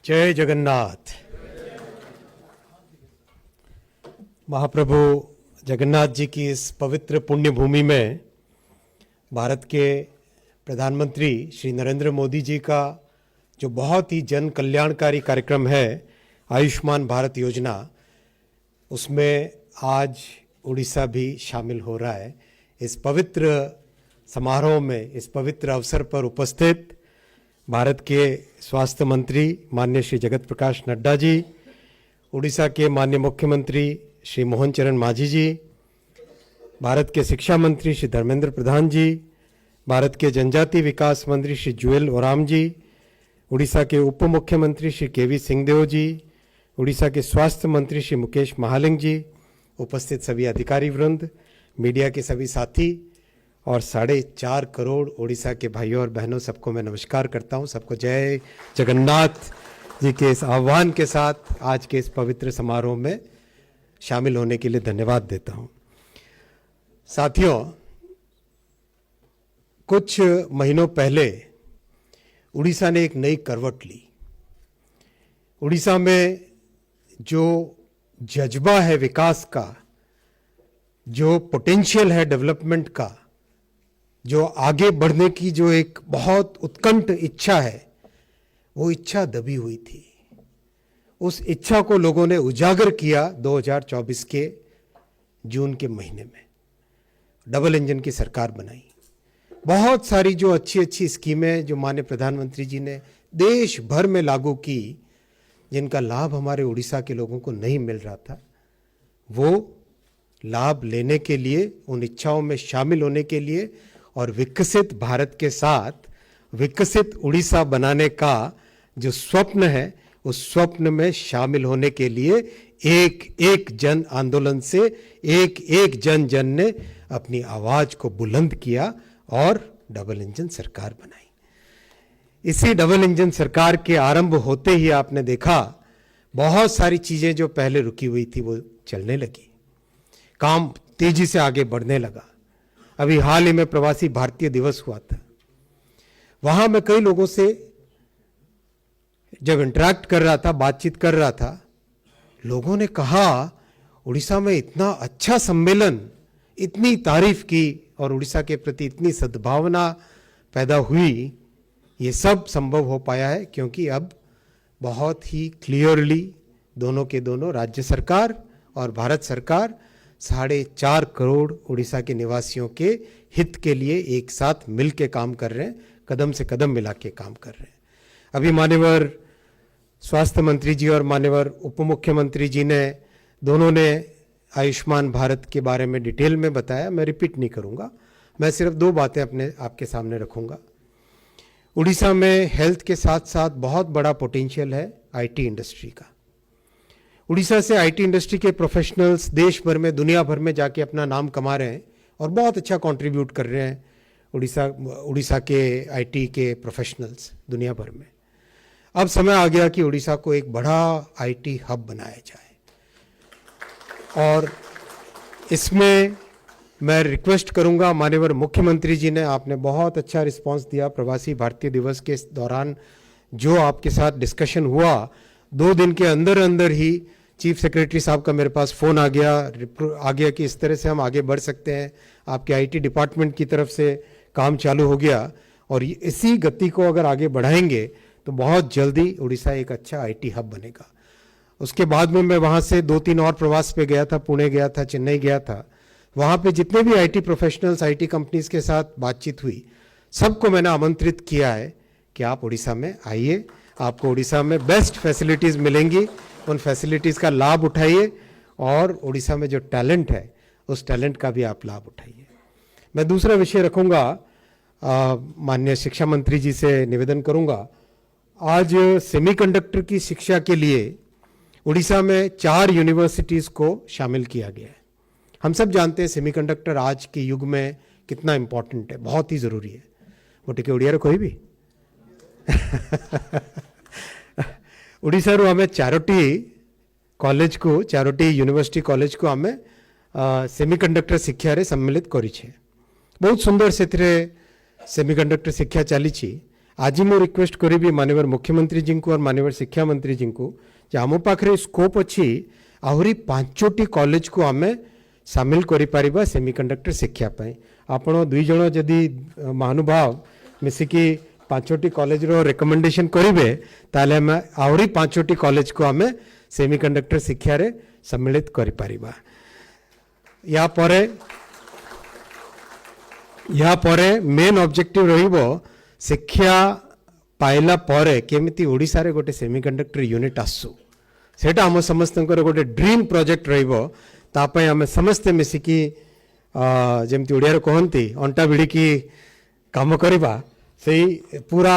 जय जगन्नाथ। महाप्रभु जगन्नाथ जी की इस पवित्र पुण्य भूमि में भारत के प्रधानमंत्री श्री नरेंद्र मोदी जी का जो बहुत ही जन कल्याणकारी कार्यक्रम है आयुष्मान भारत योजना, उसमें आज उड़ीसा भी शामिल हो रहा है। इस पवित्र समारोह में, इस पवित्र अवसर पर उपस्थित भारत के स्वास्थ्य मंत्री माननीय श्री जगत प्रकाश नड्डा जी, उड़ीसा के माननीय मुख्यमंत्री श्री मोहन चरण मांझी जी, भारत के शिक्षा मंत्री श्री धर्मेंद्र प्रधान जी, भारत के जनजाति विकास मंत्री श्री जुएल ओराम जी, उड़ीसा के उप मुख्यमंत्री श्री केवी सिंहदेव जी, उड़ीसा के स्वास्थ्य मंत्री श्री मुकेश महालिंग जी, उपस्थित सभी अधिकारी वृंद, मीडिया के सभी साथी और 4.5 करोड़ उड़ीसा के भाइयों और बहनों, सबको मैं नमस्कार करता हूं। सबको जय जगन्नाथ जी के इस आह्वान के साथ आज के इस पवित्र समारोह में शामिल होने के लिए धन्यवाद देता हूं। साथियों, कुछ महीनों पहले उड़ीसा ने एक नई करवट ली। उड़ीसा में जो जज्बा है विकास का, जो पोटेंशियल है डेवलपमेंट का, जो आगे बढ़ने की जो एक बहुत उत्कंठ इच्छा है, वो इच्छा दबी हुई थी। उस इच्छा को लोगों ने उजागर किया 2024 के जून के महीने में। डबल इंजन की सरकार बनाई। बहुत सारी जो अच्छी अच्छी स्कीमें जो माननीय प्रधानमंत्री जी ने देश भर में लागू की, जिनका लाभ हमारे उड़ीसा के लोगों को नहीं मिल रहा था, वो लाभ लेने के लिए, उन इच्छाओं में शामिल होने के लिए और विकसित भारत के साथ विकसित उड़ीसा बनाने का जो स्वप्न है, उस स्वप्न में शामिल होने के लिए एक एक जन आंदोलन से एक एक जन जन ने अपनी आवाज को बुलंद किया और डबल इंजन सरकार बनाई। इसी डबल इंजन सरकार के आरंभ होते ही आपने देखा बहुत सारी चीजें जो पहले रुकी हुई थी वो चलने लगी, काम तेजी से आगे बढ़ने लगा। अभी हाल ही में प्रवासी भारतीय दिवस हुआ था। वहां मैं कई लोगों से जब इंटरेक्ट कर रहा था, बातचीत कर रहा था, लोगों ने कहा उड़ीसा में इतना अच्छा सम्मेलन, इतनी तारीफ की और उड़ीसा के प्रति इतनी सद्भावना पैदा हुई। ये सब संभव हो पाया है क्योंकि अब बहुत ही क्लियरली दोनों के दोनों, राज्य सरकार और भारत सरकार, 4.5 करोड़ उड़ीसा के निवासियों के हित के लिए एक साथ मिल के काम कर रहे हैं, कदम से कदम मिला के काम कर रहे हैं। अभी मान्यवर स्वास्थ्य मंत्री जी और मान्यवर उप मुख्यमंत्री जी ने दोनों ने आयुष्मान भारत के बारे में डिटेल में बताया। मैं रिपीट नहीं करूंगा, मैं सिर्फ 2 बातें अपने आपके सामने रखूंगा। उड़ीसा में हेल्थ के साथ साथ बहुत बड़ा पोटेंशियल है आईटी इंडस्ट्री का। उड़ीसा से आईटी इंडस्ट्री के प्रोफेशनल्स देश भर में, दुनिया भर में जाके अपना नाम कमा रहे हैं और बहुत अच्छा कंट्रीब्यूट कर रहे हैं उड़ीसा के आईटी के प्रोफेशनल्स दुनिया भर में। अब समय आ गया कि उड़ीसा को एक बड़ा आईटी हब बनाया जाए और इसमें मैं रिक्वेस्ट करूंगा, माननीय मुख्यमंत्री जी ने, आपने बहुत अच्छा रिस्पांस दिया प्रवासी भारतीय दिवस के दौरान। जो आपके साथ डिस्कशन हुआ, 2 दिन के अंदर अंदर ही चीफ सेक्रेटरी साहब का मेरे पास फ़ोन आ गया कि इस तरह से हम आगे बढ़ सकते हैं। आपके आईटी डिपार्टमेंट की तरफ से काम चालू हो गया और इसी गति को अगर आगे बढ़ाएंगे तो बहुत जल्दी उड़ीसा एक अच्छा आईटी हब बनेगा। उसके बाद में मैं वहाँ से 2-3 और प्रवास पे गया था, पुणे गया था, चेन्नई गया था। वहाँ पे जितने भी आईटी प्रोफेशनल्स, आईटी कंपनीज के साथ बातचीत हुई, सबको मैंने आमंत्रित किया है कि आप उड़ीसा में आइए, आपको उड़ीसा में बेस्ट फैसिलिटीज़ मिलेंगी, उन फैसिलिटीज़ का लाभ उठाइए और उड़ीसा में जो टैलेंट है उस टैलेंट का भी आप लाभ उठाइए। मैं दूसरा विषय रखूँगा, माननीय शिक्षा मंत्री जी से निवेदन करूँगा, आज सेमीकंडक्टर की शिक्षा के लिए उड़ीसा में 4 यूनिवर्सिटीज़ को शामिल किया गया है। हम सब जानते हैं सेमीकंडक्टर आज के युग में कितना इम्पोर्टेंट है, बहुत ही ज़रूरी है। वो टिके उड़िया कोई भी ଓଡ଼ିଶାରୁ ଆମେ 4ଟି कॉलेज को, 4ଟି यूनिवर्सिटी कॉलेज को आमे सेमीकंडक्टर शिक्षा रे सम्मिलित करिछे। बहुत सुंदर से सेमीकंडक्टर शिक्षा चली। आज मु रिक्वेस्ट करी माननीय मुख्यमंत्री जी को और माननीय शिक्षा मंत्री जी को जे आम पाखे स्कोप अच्छी आहरी 5टी कॉलेज को आम सामिल करिपारिबा सेमीकंडक्टर शिक्षा पाई। आपण दुई जण जदि महानुभाव मिसिकी 5टी कॉलेज रो रिकमेंडेशन करिवे ताले हम आहरी 5टी कॉलेज को आम सेमीकंडक्टर शिक्षा रे सम्मिलित करिपारिबा। या परे मेन ऑब्जेक्टिव रहिबो शिक्षा पाइला परे केमिति ओडिसा रे गोटे सेमीकंडक्टर यूनिट आसु सेटा हम समस्तंकर गोटे ड्रीम प्रोजेक्ट रहिबो। तापय आम समस्ते मिसिकी जेमती ओडिया रे कहंती अंटा भिड़िकी काम करिबा से पूरा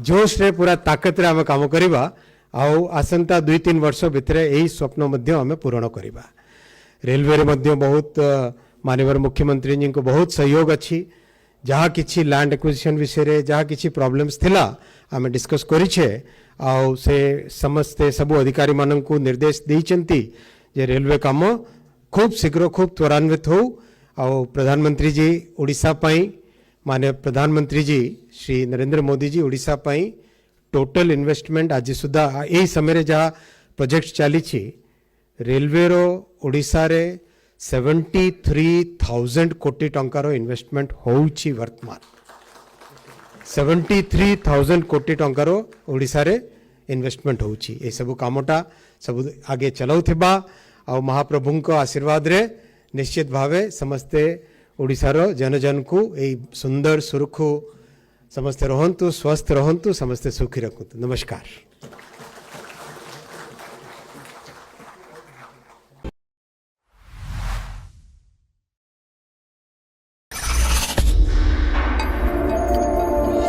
जोश रे पूरा ताकत रे आम काम करिबा आउ आसंता 2-3 वर्ष भितर यही स्वप्न मध्य आम पूरण करिबा। रेलवे रे मध्य बहुत माननीय मुख्यमंत्री जी को बहुत सहयोग अच्छी जहाँ किसी लैंड एक्विजिशन विषय रे जहाँ किसी प्रॉब्लम्स थिला आम डिस्कस करिछे आउ से समस्ते सबु अधिकारी मानन को निर्देश देइचंती जे रेलवे काम खूब शीघ्र खूब त्वरान्वित हो। आउ प्रधानमंत्री जी ओडिशा पाई माने प्रधानमंत्री जी श्री नरेंद्र मोदी जी ओडिशा पाई टोटल इन्वेस्टमेंट आज सुधा यही समय जहाँ प्रोजेक्ट चली रेलवे रो ओडिशा रे 73,000 कोटी टंकार इन्वेस्टमेंट होउची वर्तमान 73,000 कोटी टंकार ओडिशा रे इन्वेस्टमेंट होउची। ए सब कामटा सब आगे चलाउथिबा आ महाप्रभु को आशीर्वाद रे निश्चित भावे समस्ते ओडिशा रो जन को ए सुंदर सुरक्षु समस्ते रहंतु स्वस्थ रहंतु समस्ते सुखी रखंतु। नमस्कार।